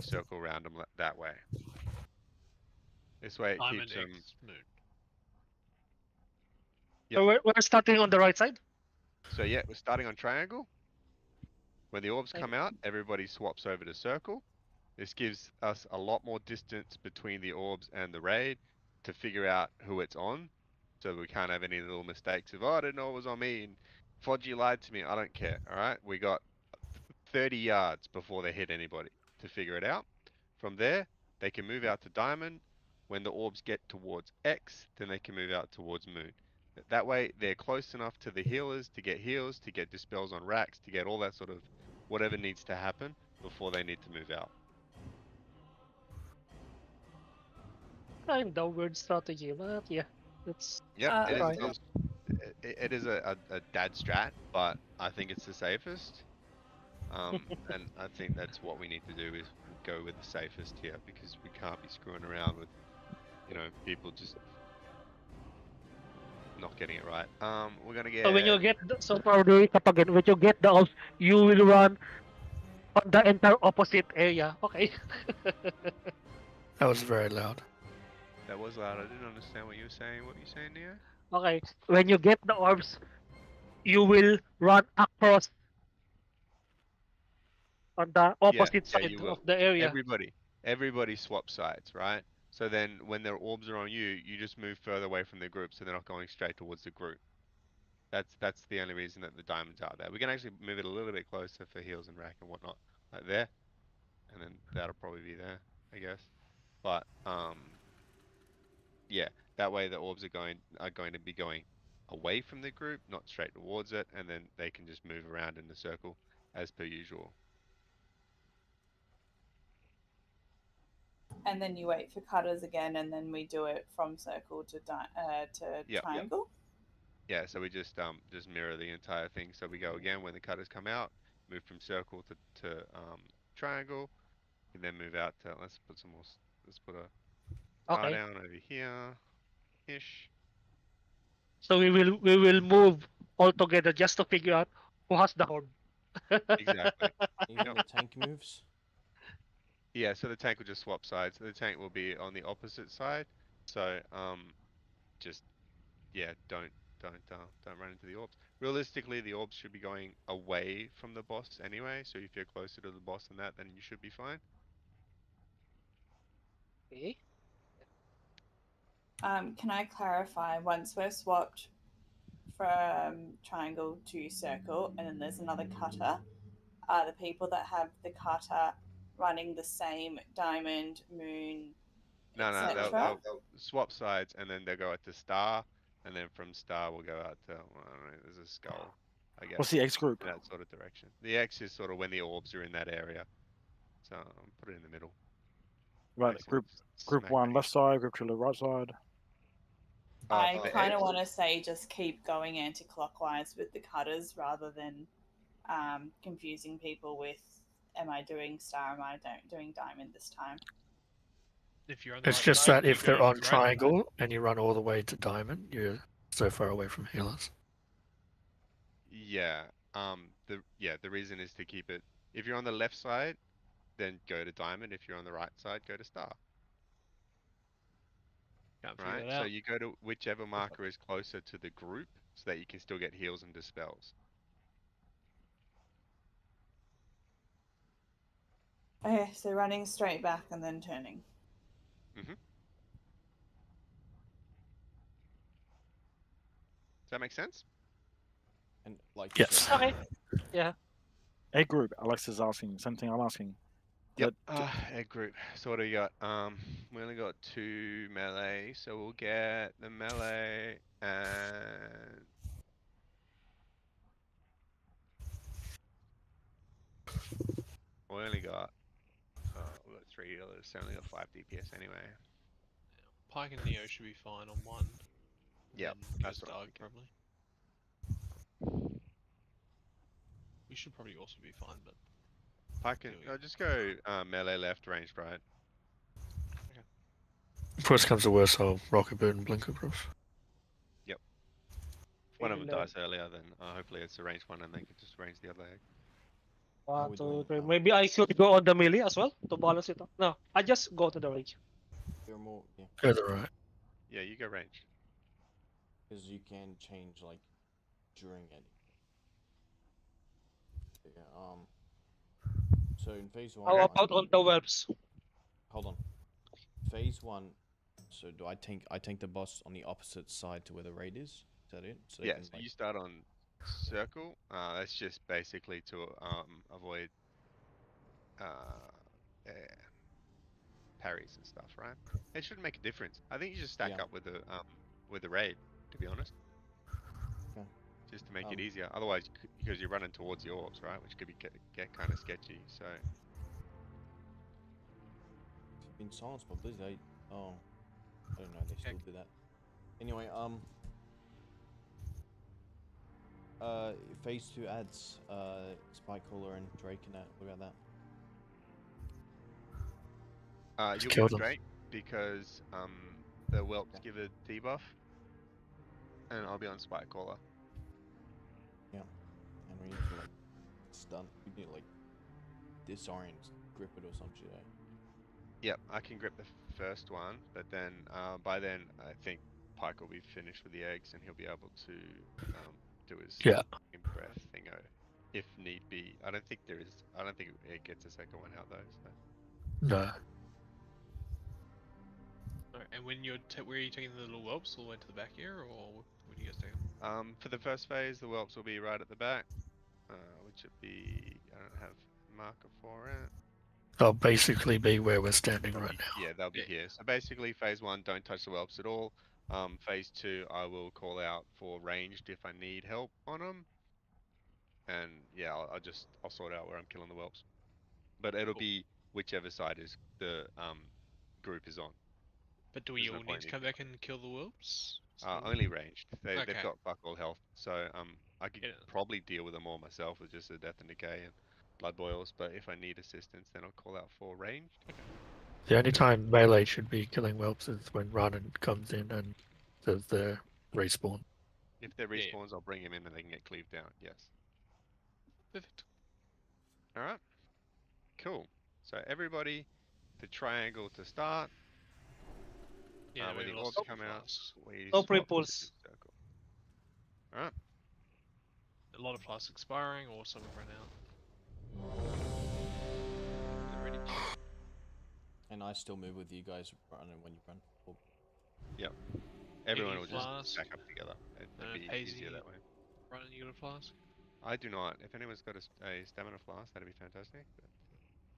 circle around them that way. This way it Diamond keeps them. X Moon. Yep. So we're starting on the right side. So yeah, we're starting on triangle. When the orbs Okay. come out, everybody swaps over to circle. This gives us a lot more distance between the orbs and the raid to figure out who it's on. So we can't have any little mistakes of, oh, I didn't know it was on me and Fodgy lied to me. I don't care. All right. We got 30 yards before they hit anybody to figure it out. From there, they can move out to diamond. When the orbs get towards X, then they can move out towards moon. That way, they're close enough to the healers to get heals, to get dispels on racks, to get all that sort of whatever needs to happen before they need to move out. Kind of weird strategy, but yeah, it's Yep, it is. fine. It is a dad strat, but I think it's the safest. And I think that's what we need to do is go with the safest here because we can't be screwing around with, people just not getting it right. We're gonna get. So when you get so far the kapag when you get the ops, you will run on the entire opposite area. Okay. That was very loud. That was loud. I didn't understand what you were saying. What are you saying, Neo? Okay. When you get the orbs, you will run across on the opposite Yeah, side you will. of the area. Everybody swaps sides, right? So then when their orbs are on you, you just move further away from the group so they're not going straight towards the group. That's the only reason that the diamonds are there. We can actually move it a little bit closer for heals and rack and whatnot. Like there. And then that'll probably be there, I guess. But yeah, that way the orbs are going to be going away from the group, not straight towards it, and then they can just move around in the circle as per usual. And then you wait for cutters again, and then we do it from circle to triangle. Yeah, so we just mirror the entire thing. So we go again when the cutters come out, move from circle to triangle, and then move out to let's put a star Okay. down over here, ish. So we will move all together just to figure out who has the horde. Exactly. Even the tank moves. Yeah, so the tank will just swap sides. The tank will be on the opposite side. So just don't run into the orbs. Realistically, the orbs should be going away from the boss anyway. So if you're closer to the boss than that, then you should be fine. Okay. Can I clarify? Once we're swapped from triangle to circle, and then there's another cutter, are the people that have the cutter running the same diamond, moon, No, etc.? they'll swap sides and then they'll go out to star, and then from star we'll go out to, well, I don't know, there's a skull, I guess. What's the X group? In that sort of direction. The X is sort of when the orbs are in that area. So put it in the middle. Right, Makes group sense. group Smack one bang. left side, group two right side. I The kind of X? want to say just keep going anti-clockwise with the cutters rather than confusing people with am I doing star, am I doing diamond this time? If you're on the It's right just side, that if you they're go on right. triangle and you run all the way to diamond, you're so far away from healers. Yeah. The reason is to keep it. If you're on the left side, then go to diamond. If you're on the right side, go to star. Can't figure Right? it So out. you go to whichever marker is closer to the group so that you can still get heals and dispels. Okay, so running straight back and then turning. Does that make sense? And like Yes. Okay. Yeah. A group. Alexa's asking. Same thing I'm asking. Yep. Egg group. So what do we got? We only got 2 melee, so we'll get the melee and we only got we got 3 healers, so we only got 5 DPS anyway. Pike and Neo should be fine on one. Yep, and that's Ghost what I'm Dog thinking. probably. We should probably also be fine, but Pike and just go melee left, ranged right. If worse comes to worse, I'll rocket boot and blink across. If one of them And, dies earlier, then hopefully it's a ranged one and they can just range the other egg. One, we two, doing, three. Maybe I should go on the melee as well to balance it out. No, I just go to the range. You're more, yeah, Go to the right. Yeah, you go ranged. because you can change like during any. Yeah. So in phase one, How I- about on the webs? hold on. Phase one. So do I tank the boss on the opposite side to where the raid is? Is that it? So they Yeah, can, so like, you start on circle. That's just basically to avoid uh, parries and stuff, right? It shouldn't make a difference. I think you just stack Yeah. up with the raid, to be honest. Okay. Just to make it Um, easier. Otherwise, because you're running towards the orbs, right? Which could be get kind of sketchy. So been silenced by Blizzard. Oh, I don't know. They still do that. Anyway, phase two adds Spike Caller and Drake in that. What about that? Just you'll kill get them. straight because the whelps give a debuff, and I'll be on Spike Caller. And we need to like stun. We need to like disorient, grip it or some shit. Eh? Yep, I can grip the first one, but then by then I think Pike will be finished with the eggs, and he'll be able to do his Yeah. breath thingo if need be. I don't think there is. I don't think it gets a second one out though. So. No. Alright, and when you're where are you taking the little whelps all the way to the back here, or what do you guys taking? For the first phase, the whelps will be right at the back, which would be I don't have marker for it. They'll basically be where we're standing right now. Yeah, they'll be Yeah. here. So basically, phase one, don't touch the whelps at all. Phase two, I will call out for ranged if I need help on them. And yeah, I'll sort out where I'm killing the whelps. But it'll Cool. be whichever side is the group is on. But do we There's no all point need to in come back and kill the whelps? only ranged. They've Okay. got fuck all health. So I could Yeah. probably deal with them all myself with just a death and decay and blood boils. But if I need assistance, then I'll call out for ranged. The only time melee should be killing whelps is when Ranan comes in and does the respawn. If they're Yeah, yeah. respawns, I'll bring him in and they can get cleaved down. Yes. Perfect. All right. Cool. So everybody, the triangle to start. Yeah, when we the lost orbs come couple out, flasks. we No swap pre-pulls. to circle. All right. A lot of flasks expiring, or some have run out. Is it ready? And I still move with you guys running when you run. Cool. Everyone you will just flask? stack up together. It'd be easier Hazy. that way. Running, you got a flask? I do not. If anyone's got a stamina flask, that'd be fantastic. But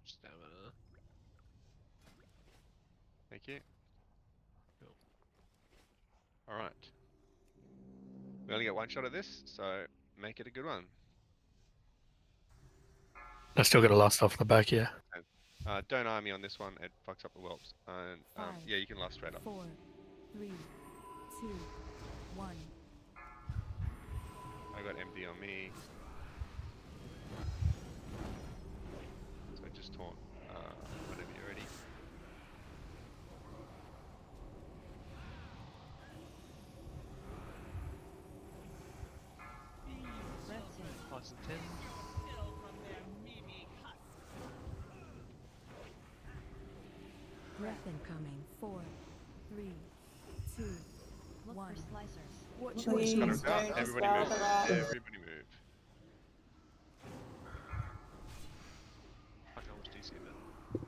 Stamina. thank you. Cool. All right. We only get one shot at this, so make it a good one. I still got a last off the back here. Don't eye me on this one. It fucks up the whelps. And yeah, you can last straight up. 4, 3, 2, 1. I got MD on me. So just taunt whenever you're ready. Nice and 10. Breath incoming. 4, 3, 2, 1. What Please Cut don't him down. Everybody dispel move. the rat. Everybody move. Fuck, I almost DC that.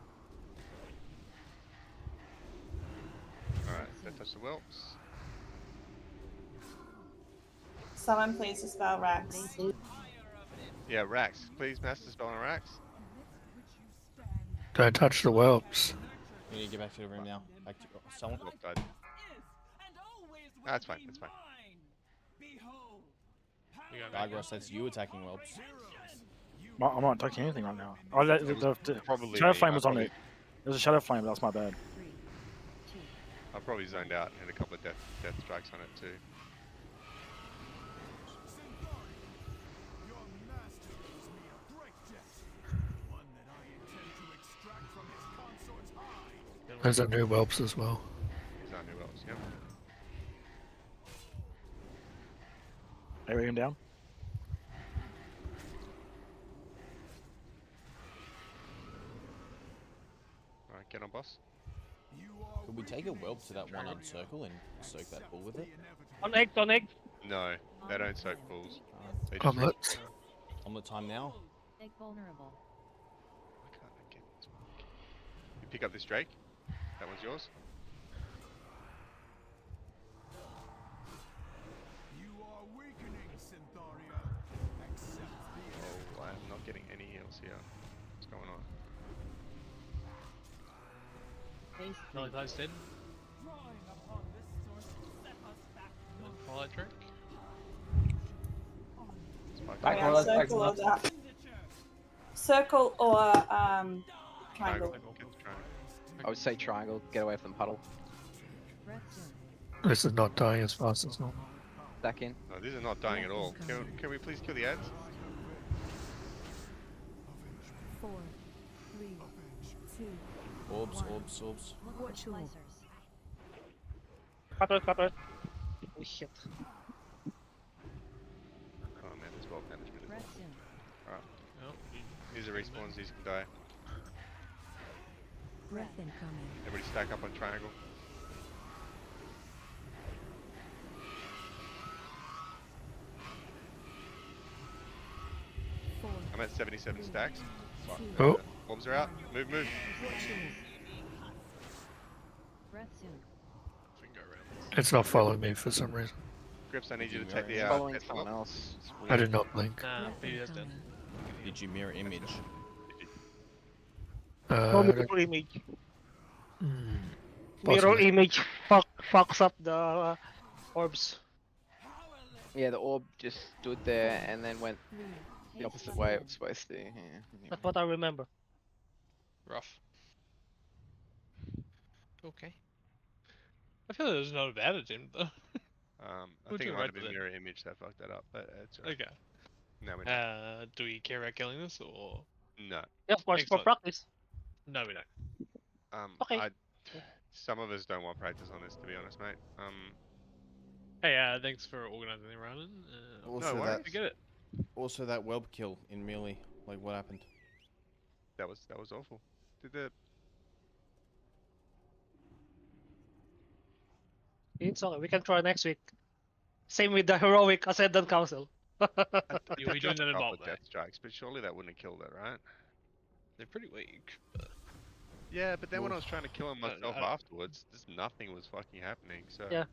Alright, don't touch the whelps. Someone please dispel Rax. Yeah, Rax. Please master spell on Rax. Don't touch the whelps. We need to get back to the room now. Back to someone. Whelp died. That's fine, that's fine. We go back. Digros, that's you attacking whelps. I'm not taking anything right now. Oh, the Probably shadow me. flame I was on probably- it. There's a shadow flame. That's my bad. 3, 2. I probably zoned out and had a couple of death strikes on it too. There's a new whelps as well. These are new whelps, yep. Everything down. get on, boss. Could we take a whelp to that one on circle and soak that bull with it? On eggs, on eggs. No, they don't soak bulls. They just Omelets. Omelet time now. Egg vulnerable. Why can't I get this one? You pick up this Drake. That one's yours. Oh, I'm not getting any heals here. What's going on? Phase No, 3. guy's dead. Twilight Drake. Spike Hang up. on, circle or that. Circle or triangle. Triangle. Get the triangle. I would say triangle, get away from the puddle. Breath soon. This is not dying as fast as normal. Back in. No, these are not dying at all. Can we please kill the ads? 4, 3, 2, Orbs, orbs, orbs. watch your Cutters, cutters. Oh shit. Oh man, there's well management as well. breath soon. Oh, These are respawns, these can die. Breath incoming. Everybody stack up on triangle. Four, I'm at 77 stacks. Fuck. Oh. Orbs are out. Move, move. watch yours. Breath soon. we can go around. It's not following me for some reason. Grips, I need you to It's take the It's out. following someone else. It's I weird. did not blink. Nah, Breath maybe that's dead. incoming. Did you mirror image? No Uh, mirror image. hmm, Mirror possibly. image fucks up the orbs. Yeah, the orb just stood there and then went 3, the opposite way it was supposed to. Yeah. That's what I remember. Rough. Okay. I feel like there's not a bad attempt though. I We'll think do it might right have been then. mirror image that fucked that up, but it's alright. Okay. Now we know. Do we care about killing this or No. Yeah, of course, for Excellent. practice. no? We don't. Okay. Some of us don't want practice on this, to be honest, mate. Hey, thanks for organising the run. Also no that, worries. Get it. also that whelp kill in melee. Like what happened? That was awful. Did the It's okay. We can try next week. Same with the heroic Ascendant Council. You'll be doing that in off bulk, with mate. death strikes, but surely that wouldn't have killed it, right? They're pretty weak. But Yeah, but then when I Oof. was trying to kill him I- myself I- afterwards, just nothing was fucking happening. So Yeah.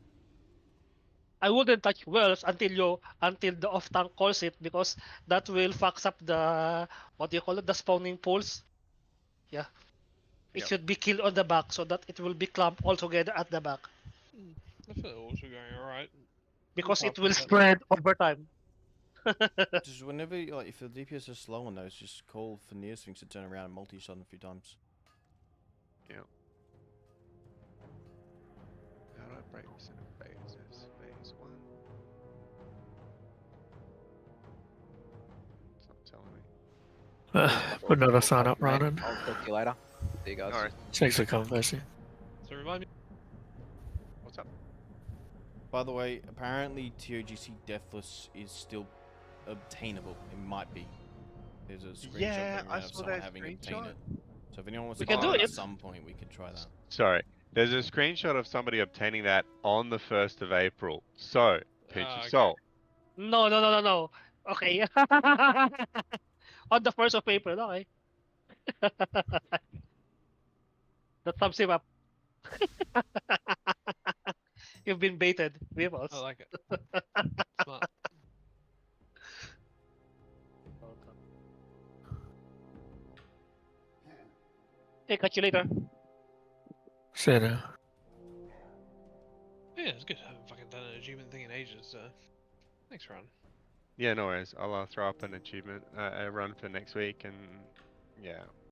I wouldn't touch wells until the off tank calls it, because that will fucks up the, what do you call it, the spawning pools. Yeah. It Yep. should be killed on the back so that it will be clumped all together at the back, I feel like also going alright. because it Apart will from that- spread over time. Just whenever like if the DPS is slow on those, just call for near swings to turn around and multi-shot a few times. how do I break this into phases? Phase 1. It's not telling me. Put another sign up, Mate, Ronan. I'll talk to you later. See you guys. Alright, Thanks for coming, Bessie. So remind me. what's up? By the way, apparently TOGC Deathless is still obtainable. It might be. There's a screenshot Yeah, going I around of saw someone that having obtained screenshot. it. So if anyone wants We to can try do it at it. some point, we could try that. Sorry, there's a screenshot of somebody obtaining that on the 1st of April. So, pinch Ah, of okay. salt. No. Okay. On the 1st of April, okay. That sums him up. You've been baited, Weevils. I like it. Smart. Hey, catch you later. See you now. Yeah, it's good. I haven't fucking done an achievement thing in ages. So thanks, Ron. Yeah, no worries. I'll throw up an achievement, a run for next week, and yeah,